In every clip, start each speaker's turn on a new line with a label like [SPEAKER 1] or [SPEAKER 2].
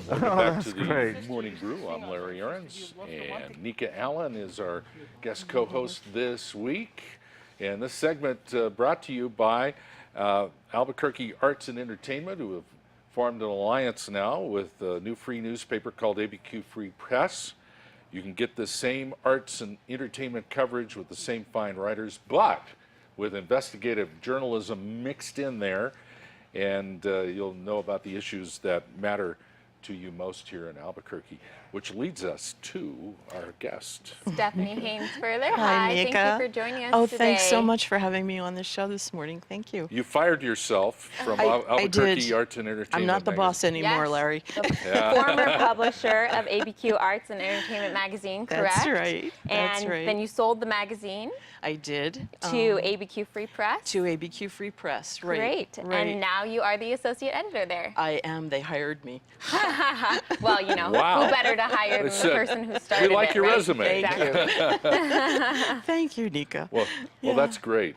[SPEAKER 1] Welcome back to the
[SPEAKER 2] great.
[SPEAKER 1] Morning Brew. I'm Larry Ahrens, and Nika Allen is our guest co-host this week. And this segment brought to you by Albuquerque Arts and Entertainment, who have formed an alliance now with a new free newspaper called ABQ Free Press. You can get the same arts and entertainment coverage with the same fine writers, but with investigative journalism mixed in there. And you'll know about the issues that matter to you most here in Albuquerque, which leads us to our guest.
[SPEAKER 3] Stephanie Hainsfurther.
[SPEAKER 4] Hi,
[SPEAKER 3] Thank
[SPEAKER 4] Nika.
[SPEAKER 3] you for joining us
[SPEAKER 4] Oh,
[SPEAKER 3] today.
[SPEAKER 4] thanks so much for having me on the show this morning. Thank you.
[SPEAKER 1] You fired yourself from
[SPEAKER 4] I
[SPEAKER 1] Albuquerque
[SPEAKER 4] did.
[SPEAKER 1] Arts and Entertainment
[SPEAKER 4] I'm not the boss
[SPEAKER 1] magazine.
[SPEAKER 4] anymore,
[SPEAKER 3] Yes.
[SPEAKER 4] Larry.
[SPEAKER 3] The former publisher of ABQ Arts and Entertainment magazine, correct?
[SPEAKER 4] That's right. That's
[SPEAKER 3] and
[SPEAKER 4] right.
[SPEAKER 3] then you sold the magazine
[SPEAKER 4] I did.
[SPEAKER 3] to ABQ Free Press.
[SPEAKER 4] To ABQ Free Press. Right.
[SPEAKER 3] Great.
[SPEAKER 4] Right.
[SPEAKER 3] And now you are the associate editor there.
[SPEAKER 4] I am. They hired me.
[SPEAKER 3] Well, you know,
[SPEAKER 1] Wow.
[SPEAKER 3] who better to hire than the person who started
[SPEAKER 1] We like
[SPEAKER 3] it,
[SPEAKER 1] your
[SPEAKER 3] right?
[SPEAKER 1] resume.
[SPEAKER 4] Thank
[SPEAKER 3] Exactly.
[SPEAKER 4] Thank you, Nika.
[SPEAKER 1] Well,
[SPEAKER 4] Yeah.
[SPEAKER 1] that's great.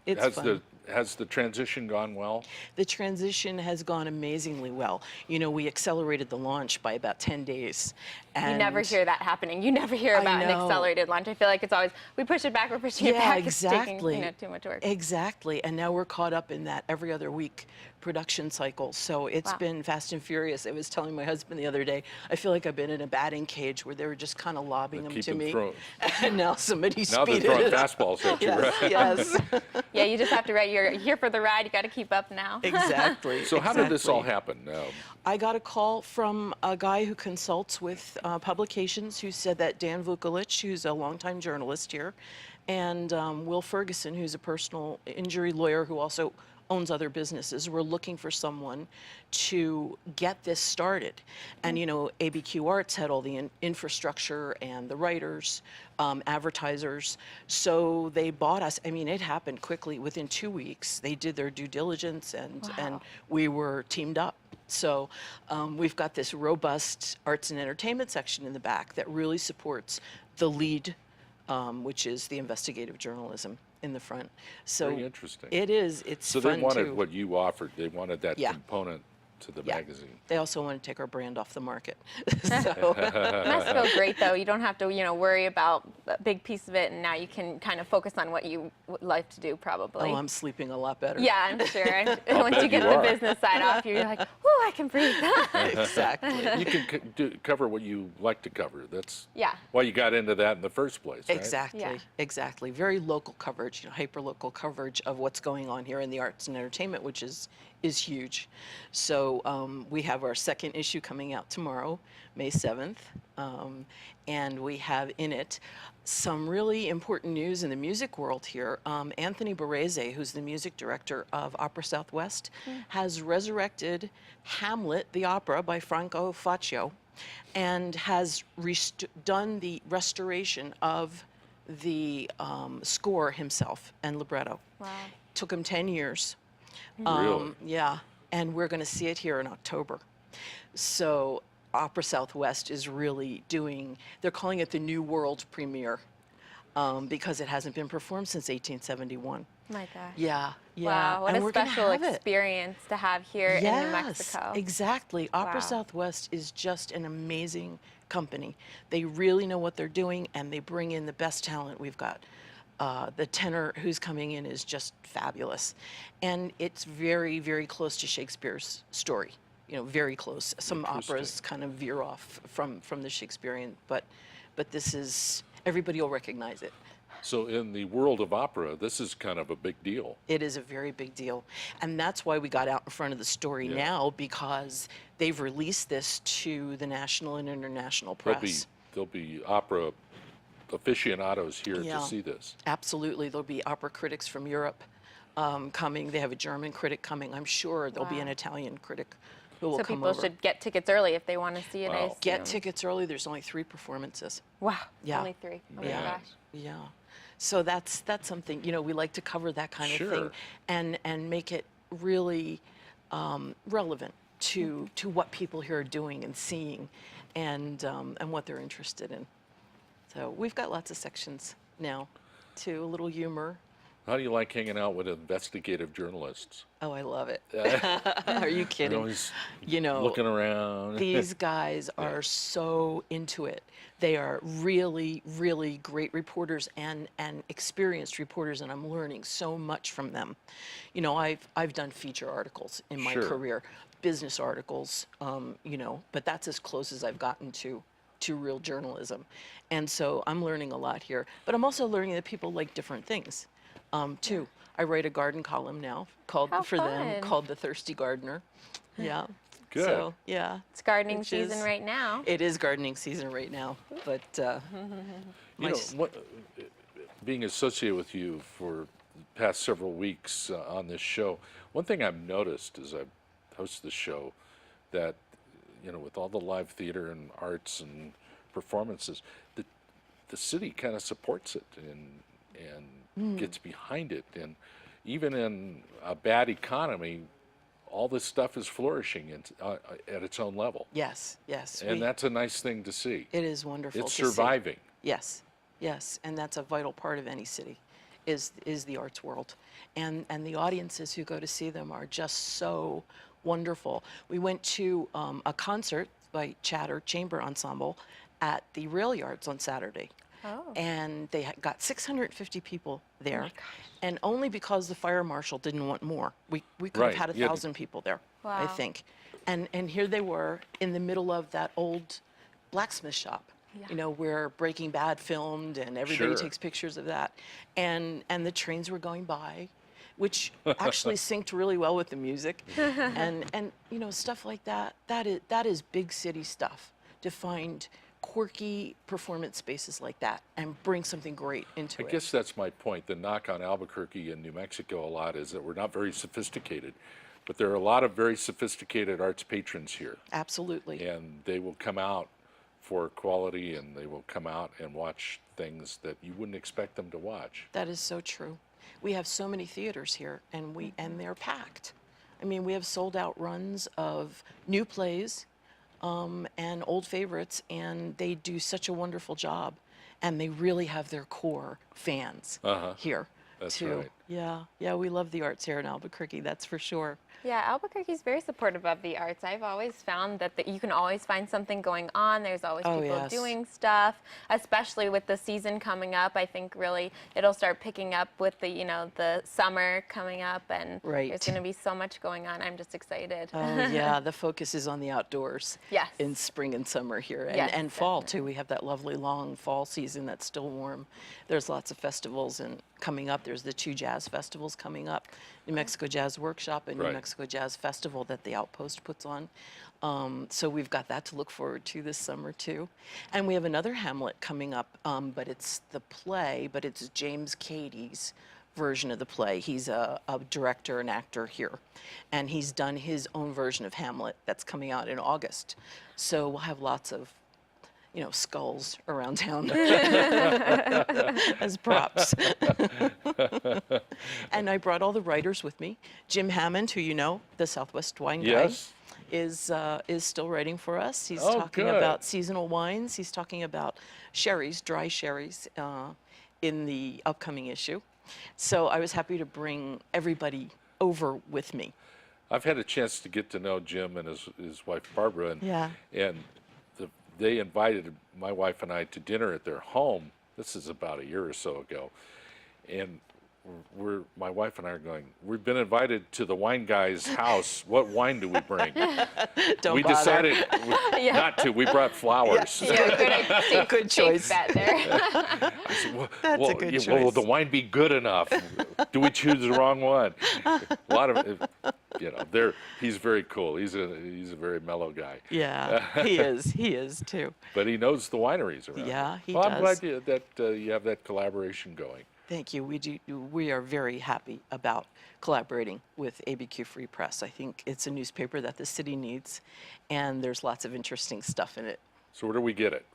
[SPEAKER 4] It's fun.
[SPEAKER 1] Has the transition gone well?
[SPEAKER 4] The transition has gone amazingly well. You know, we accelerated the launch by about 10 days. And
[SPEAKER 3] You never hear that happening. You never hear
[SPEAKER 4] I
[SPEAKER 3] about an
[SPEAKER 4] know.
[SPEAKER 3] accelerated launch. I feel like it's always, we push it back, we're pushing it
[SPEAKER 4] Yeah,
[SPEAKER 3] back.
[SPEAKER 4] exactly.
[SPEAKER 3] It's taking, you know, too much work.
[SPEAKER 4] Exactly. And now we're caught up in that every other week production cycle. So it's
[SPEAKER 3] Wow.
[SPEAKER 4] been fast and furious. I was telling my husband the other day, I feel like I've been in a batting cage where they were just kind of lobbing them
[SPEAKER 1] Keep
[SPEAKER 4] to
[SPEAKER 1] them
[SPEAKER 4] me.
[SPEAKER 1] thrown.
[SPEAKER 4] And now somebody's
[SPEAKER 1] Now they're
[SPEAKER 4] speeded
[SPEAKER 1] throwing
[SPEAKER 4] it up.
[SPEAKER 1] fastballs at you,
[SPEAKER 4] Yes,
[SPEAKER 1] right?
[SPEAKER 4] yes.
[SPEAKER 3] Yeah, you just have to write, you're here for the ride, you got to keep up now.
[SPEAKER 4] Exactly.
[SPEAKER 1] So how did this all
[SPEAKER 4] exactly.
[SPEAKER 1] happen?
[SPEAKER 4] I got a call from a guy who consults with publications who said that Dan Vukolich, who's a longtime journalist here, and Will Ferguson, who's a personal injury lawyer who also owns other businesses, were looking for someone to get this started. And you know, ABQ Arts had all the infrastructure and the writers, advertisers, so they bought us. I mean, it happened quickly. Within 2 weeks, they did their due diligence, and we were teamed up. So we've got this robust arts and entertainment section in the back that really supports the lead, which is the investigative journalism in the front. So
[SPEAKER 1] Very interesting.
[SPEAKER 4] it is. It's
[SPEAKER 1] So
[SPEAKER 4] fun
[SPEAKER 1] they wanted
[SPEAKER 4] too.
[SPEAKER 1] what you offered. They wanted that
[SPEAKER 4] Yeah.
[SPEAKER 1] component to the
[SPEAKER 4] Yeah.
[SPEAKER 1] magazine.
[SPEAKER 4] They also want to take our brand off the market. So
[SPEAKER 3] It must feel great though. You don't have to, you know, worry about a big piece of it, and now you can kind of focus on what you would like to do, probably.
[SPEAKER 4] oh, I'm sleeping a lot better.
[SPEAKER 3] Yeah, I'm sure. And once
[SPEAKER 1] bet
[SPEAKER 3] you get
[SPEAKER 1] you
[SPEAKER 3] the
[SPEAKER 1] are.
[SPEAKER 3] business side off, you're like, oh, I can breathe.
[SPEAKER 4] Exactly.
[SPEAKER 1] You can cover what you like to cover. That's
[SPEAKER 3] Yeah.
[SPEAKER 1] why you got into that in the first place, right?
[SPEAKER 4] Exactly,
[SPEAKER 3] Yeah.
[SPEAKER 4] exactly. Very local coverage, you know, hyper-local coverage of what's going on here in the arts and entertainment, which is huge. So we have our second issue coming out tomorrow, May 7th, and we have in it some really important news in the music world here. Anthony Barrese, who's the music director of Opera Southwest, has resurrected Hamlet, the opera by Franco Faccio, and has done the restoration of the score himself and libretto.
[SPEAKER 3] Wow.
[SPEAKER 4] Took him 10 years.
[SPEAKER 1] Really?
[SPEAKER 4] Yeah, and we're going to see it here in October. So Opera Southwest is really doing, they're calling it the New World premiere because it hasn't been performed since 1871.
[SPEAKER 3] My gosh.
[SPEAKER 4] Yeah, yeah.
[SPEAKER 3] Wow, what
[SPEAKER 4] and
[SPEAKER 3] a
[SPEAKER 4] we're gonna
[SPEAKER 3] special
[SPEAKER 4] have it.
[SPEAKER 3] experience to have here in New Mexico.
[SPEAKER 4] Exactly. Opera
[SPEAKER 3] Wow.
[SPEAKER 4] Southwest is just an amazing company. They really know what they're doing, and they bring in the best talent we've got. The tenor who's coming in is just fabulous. And it's very, very close to Shakespeare's story. You know, very close. Some operas kind of veer off from the Shakespearean, but this is, everybody will recognize it.
[SPEAKER 1] So in the world of opera, this is kind of a big deal.
[SPEAKER 4] It is a very big deal. And that's why we got out in front of the story now, because they've released this to the national and international press.
[SPEAKER 1] There'll be opera aficionados here
[SPEAKER 4] Yeah.
[SPEAKER 1] to see this.
[SPEAKER 4] Absolutely. There'll be opera critics from Europe coming. They have a German critic coming. I'm sure there'll be an Italian critic who will
[SPEAKER 3] So
[SPEAKER 4] come
[SPEAKER 3] people
[SPEAKER 4] over.
[SPEAKER 3] should get tickets early if they want to see it. I
[SPEAKER 1] Wow.
[SPEAKER 4] Get
[SPEAKER 3] assume.
[SPEAKER 4] tickets early. There's only 3 performances.
[SPEAKER 3] Wow.
[SPEAKER 4] Yeah.
[SPEAKER 3] Only 3. Oh
[SPEAKER 4] Yeah.
[SPEAKER 3] my gosh.
[SPEAKER 4] Yeah. So that's something, you know, we like to cover that kind of
[SPEAKER 1] Sure.
[SPEAKER 4] thing and make it really relevant to what people here are doing and seeing and what they're interested in. So we've got lots of sections now too, a little humor,
[SPEAKER 1] How do you like hanging out with investigative journalists?
[SPEAKER 4] Oh, I love it. Are you
[SPEAKER 1] They're
[SPEAKER 4] kidding?
[SPEAKER 1] always
[SPEAKER 4] You know,
[SPEAKER 1] looking around.
[SPEAKER 4] these guys
[SPEAKER 1] Yeah.
[SPEAKER 4] are so into it. They are really, really great reporters and experienced reporters, and I'm learning so much from them. You know, I've done feature articles in my
[SPEAKER 1] Sure.
[SPEAKER 4] career, business articles, you know, but that's as close as I've gotten to real journalism. And so I'm learning a lot here. But I'm also learning that people like different things, too. I write a garden column now called
[SPEAKER 3] How
[SPEAKER 4] for them
[SPEAKER 3] fun.
[SPEAKER 4] called The Thirsty Gardener. Yeah.
[SPEAKER 1] Good.
[SPEAKER 4] So, yeah.
[SPEAKER 3] It's gardening
[SPEAKER 4] Which
[SPEAKER 3] season
[SPEAKER 4] is-
[SPEAKER 3] right now.
[SPEAKER 4] It is gardening season right now, but
[SPEAKER 1] You
[SPEAKER 4] my
[SPEAKER 1] know,
[SPEAKER 4] s-
[SPEAKER 1] being associated with you for the past several weeks on this show, one thing I've noticed as I've hosted the show, that, you know, with all the live theater and arts and performances, the city kind of supports it and gets behind it. And even in a bad economy, all this stuff is flourishing at its own level.
[SPEAKER 4] yes, yes.
[SPEAKER 1] And that's a nice thing to see.
[SPEAKER 4] it is wonderful
[SPEAKER 1] It's
[SPEAKER 4] to see.
[SPEAKER 1] surviving.
[SPEAKER 4] Yes, yes, and that's a vital part of any city, is the arts world, and the audiences who go to see them are just so wonderful. We went to a concert by Chatter Chamber Ensemble at the Rail Yards on Saturday.
[SPEAKER 3] Oh.
[SPEAKER 4] And they got 650 people there, and only because the fire marshal didn't want more. We could
[SPEAKER 1] Right,
[SPEAKER 4] have had
[SPEAKER 1] you had to-
[SPEAKER 4] 1,000 people there, I
[SPEAKER 3] Wow.
[SPEAKER 4] think. And here they were in the middle of that old blacksmith shop, you know, where Breaking Bad filmed, and everybody
[SPEAKER 1] Sure.
[SPEAKER 4] takes pictures of that. And the trains were going by, which actually synced really well with the music. And you know, stuff like that. That is big city stuff, to find quirky performance spaces like that and bring something great into
[SPEAKER 1] I
[SPEAKER 4] it.
[SPEAKER 1] guess that's my point. The knock on Albuquerque and New Mexico a lot is that we're not very sophisticated, but there are a lot of very sophisticated arts patrons here,
[SPEAKER 4] Absolutely.
[SPEAKER 1] and they will come out for quality, and they will come out and watch things that you wouldn't expect them to watch.
[SPEAKER 4] That is so true. We have so many theaters here, and and they're packed. I mean, we have sold out runs of new plays and old favorites, and they do such a wonderful job, and they really have their core fans here
[SPEAKER 1] That's
[SPEAKER 4] too.
[SPEAKER 1] right.
[SPEAKER 4] Yeah, we love the arts here in Albuquerque, that's for sure.
[SPEAKER 3] Yeah, Albuquerque's very supportive of the arts. I've always found that you can always find something going on. There's always
[SPEAKER 4] Oh,
[SPEAKER 3] people
[SPEAKER 4] yes.
[SPEAKER 3] doing stuff, especially with the season coming up. I think really it'll start picking up with the summer coming up, and
[SPEAKER 4] Right.
[SPEAKER 3] there's going to be so much going on. I'm just excited.
[SPEAKER 4] Oh yeah, the focus is on the outdoors.
[SPEAKER 3] Yes.
[SPEAKER 4] In spring and summer here, and,
[SPEAKER 3] Yes,
[SPEAKER 4] and fall too. We have that lovely long fall season that's still warm. There's lots of festivals and coming up. There's the 2 jazz festivals coming up, New Mexico Jazz Workshop and New
[SPEAKER 1] Right.
[SPEAKER 4] Mexico Jazz Festival that the Outpost puts on. So we've got that to look forward to this summer too. And we have another Hamlet coming up, but it's the play, but it's James Cady's version of the play. He's a director and actor here, and he's done his own version of Hamlet that's coming out in August. So we'll have lots of, you know, skulls around town as props. And I brought all the writers with me. Jim Hammond, who you know, the Southwest wine
[SPEAKER 1] Yes.
[SPEAKER 4] guy, is still writing for us. He's
[SPEAKER 1] Oh,
[SPEAKER 4] talking
[SPEAKER 1] good.
[SPEAKER 4] about seasonal wines. He's talking about sherries, dry sherries, in the upcoming issue. So I was happy to bring everybody over with me.
[SPEAKER 1] I've had a chance to get to know Jim and his wife Barbara, and
[SPEAKER 4] Yeah.
[SPEAKER 1] they invited my wife and I to dinner at their home. This is about a year or so ago, and my wife and I are going, we've been invited to the wine guy's house. What wine do we bring?
[SPEAKER 4] Don't
[SPEAKER 1] We
[SPEAKER 4] bother.
[SPEAKER 1] decided not to. We brought flowers.
[SPEAKER 3] Yeah,
[SPEAKER 4] Good
[SPEAKER 3] safe
[SPEAKER 4] choice.
[SPEAKER 3] bet there.
[SPEAKER 1] I said, well,
[SPEAKER 4] That's a
[SPEAKER 1] well,
[SPEAKER 4] good
[SPEAKER 1] yeah, well, will
[SPEAKER 4] choice.
[SPEAKER 1] the wine be good enough? Do we choose the wrong one? A lot of, you know, he's very cool. He's a very mellow guy.
[SPEAKER 4] Yeah, he is too.
[SPEAKER 1] But he knows the wineries around.
[SPEAKER 4] Yeah,
[SPEAKER 1] here.
[SPEAKER 4] he
[SPEAKER 1] well, I'm
[SPEAKER 4] does.
[SPEAKER 1] glad that you have that collaboration going.
[SPEAKER 4] Thank you. We are very happy about collaborating with ABQ Free Press. I think it's a newspaper that the city needs, and there's lots of interesting stuff in it.
[SPEAKER 1] So where do we get it?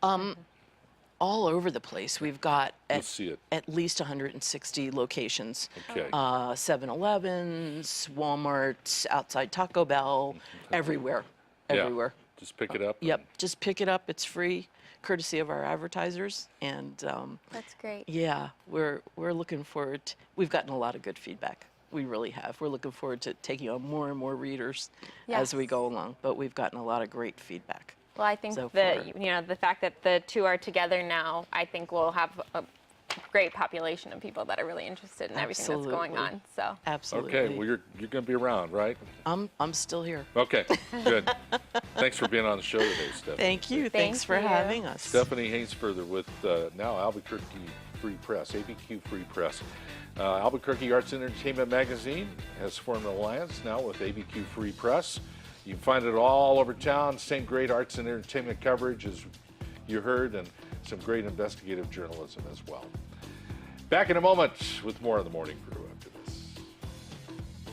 [SPEAKER 4] All over the place. We've got
[SPEAKER 1] Let's see it.
[SPEAKER 4] at least 160 locations.
[SPEAKER 1] Okay.
[SPEAKER 4] 7-Elevens, Walmarts, outside Taco Bell, everywhere.
[SPEAKER 1] Yeah.
[SPEAKER 4] Everywhere.
[SPEAKER 1] Just pick it up.
[SPEAKER 4] Yep, just pick it up. It's free. courtesy of our advertisers. And
[SPEAKER 3] That's great.
[SPEAKER 4] yeah, we're looking forward. We've gotten a lot of good feedback. We really have. We're looking forward to taking on more and more readers as we
[SPEAKER 3] Yes.
[SPEAKER 4] go along. But we've gotten a lot of great feedback.
[SPEAKER 3] Well, I think
[SPEAKER 4] So
[SPEAKER 3] that
[SPEAKER 4] far.
[SPEAKER 3] the fact that the two are together now, I think we'll have a great population of people that are really interested in everything that's going
[SPEAKER 4] Absolutely.
[SPEAKER 3] on. So
[SPEAKER 4] Absolutely.
[SPEAKER 1] Okay, well, you're going to be around, right?
[SPEAKER 4] I'm still here.
[SPEAKER 1] Okay, good. Thanks for being on the show today, Stephanie.
[SPEAKER 4] Thank you.
[SPEAKER 3] Thank
[SPEAKER 4] Thanks for
[SPEAKER 3] you.
[SPEAKER 4] having us.
[SPEAKER 1] Stephanie Hainsfurther with now Albuquerque Free Press, ABQ Free Press. Albuquerque Arts and Entertainment Magazine has formed an alliance now with ABQ Free Press. You can find it all over town. Same great arts and entertainment coverage as you heard, and some great investigative journalism as well. Back in a moment with more of the Morning Brew.